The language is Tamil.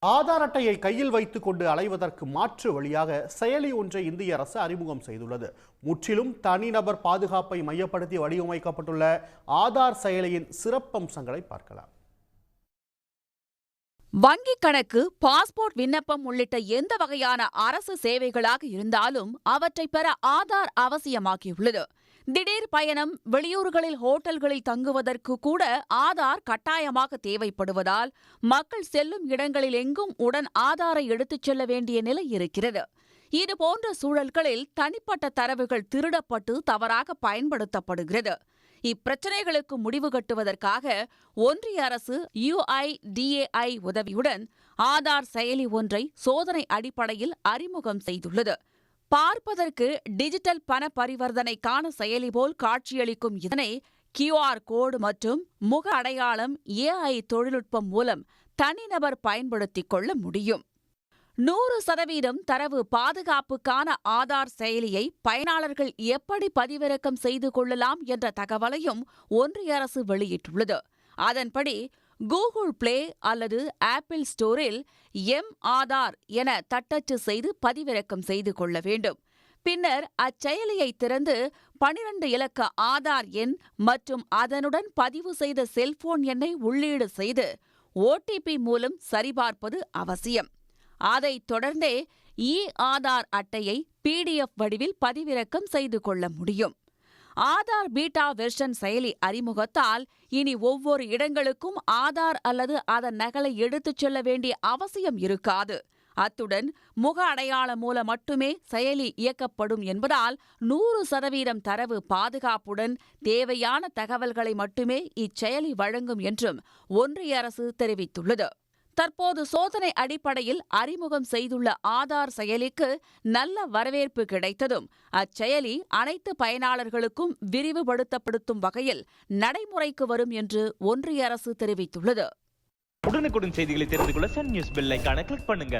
ஆதார் அட்டையை கையில் வைத்துக் கொண்டு அலைவதற்கு மாற்று வழியாக செயலி ஒன்றை இந்திய அரசு அறிமுகம் செய்துள்ளது. முற்றிலும் தனிநபர் பாதுகாப்பை மையப்படுத்தி வடிவமைக்கப்பட்டுள்ள ஆதார் செயலியின் சிறப்பம்சங்களை பார்க்கலாம். வங்கிக் கணக்கு, பாஸ்போர்ட் விண்ணப்பம் உள்ளிட்ட எந்த வகையான அரசு சேவைகளாக இருந்தாலும் அவற்றை பெற ஆதார் அவசியமாகியுள்ளது. திடீர் பயணம், வெளியூர்களில் ஹோட்டல்களில் தங்குவதற்கு கூட ஆதார் கட்டாயமாக தேவைப்படுவதால் மக்கள் செல்லும் இடங்களில் எங்கும் உடன் ஆதாரை எடுத்துச் செல்ல வேண்டிய நிலை இருக்கிறது. இதுபோன்ற சூழல்களில் தனிப்பட்ட தரவுகள் திருடப்பட்டு தவறாக பயன்படுத்தப்படுகிறது. இப்பிரச்சினைகளுக்கு முடிவு கட்டுவதற்காக ஒன்றிய அரசு UIDAI உதவியுடன் ஆதார் செயலி ஒன்றை சோதனை அடிப்படையில் அறிமுகம் செய்துள்ளது. பார்ப்பதற்கு டிஜிட்டல் பண பரிவர்த்தனைக்கான செயலி போல் காட்சியளிக்கும் இதனை QR கோடு மற்றும் முக அடையாளம் AI தொழில்நுட்பம் மூலம் தனிநபர் பயன்படுத்திக் கொள்ள முடியும். 100% தரவு பாதுகாப்புக்கான ஆதார் செயலியை பயனாளர்கள் எப்படி பதிவிறக்கம் செய்து கொள்ளலாம் என்ற தகவலையும் ஒன்றிய அரசு வெளியிட்டுள்ளது. அதன்படி கூகுள் பிளே அல்லது ஆப்பிள் ஸ்டோரில் ஆதார் என தட்டச்சு செய்து பதிவிறக்கம் செய்து கொள்ள வேண்டும். பின்னர் அச்செயலியை திறந்து 12 இலக்க ஆதார் எண் மற்றும் அதனுடன் பதிவு செய்த செல்போன் எண்ணை உள்ளீடு செய்து OTP மூலம் சரிபார்ப்பது அவசியம். அதைத் தொடர்ந்தே ஆதார் அட்டையை PDF வடிவில் பதிவிறக்கம் செய்து கொள்ள முடியும். ஆதார் பீட்டா வெர்ஷன் செயலி அறிமுகத்தால் இனி ஒவ்வொரு இடங்களுக்கும் ஆதார் அல்லது அதன் நகலை எடுத்துச் செல்ல வேண்டிய அவசியம் இருக்காது. அத்துடன் முக அடையாளம் மூலம் மட்டுமே செயலி இயக்கப்படும் என்பதால் 100% தரவு பாதுகாப்புடன் தேவையான தகவல்களை மட்டுமே இச்செயலி வழங்கும் என்றும் ஒன்றிய அரசு தெரிவித்துள்ளது. தற்போது சோதனை அடிப்படையில் அறிமுகம் செய்துள்ள ஆதார் செயலிக்கு நல்ல வரவேற்பு கிடைத்ததும் அச்செயலி அனைத்து பயனாளர்களுக்கும் விரிவுபடுத்தப்படுத்தும் வகையில் நடைமுறைக்கு வரும் என்று ஒன்றிய அரசு தெரிவித்துள்ளது. உடனுக்குடன் செய்திகளை தெரிந்து கொள்ள சன் நியூஸ் பெல் ஐகானை கிளிக் பண்ணுங்க.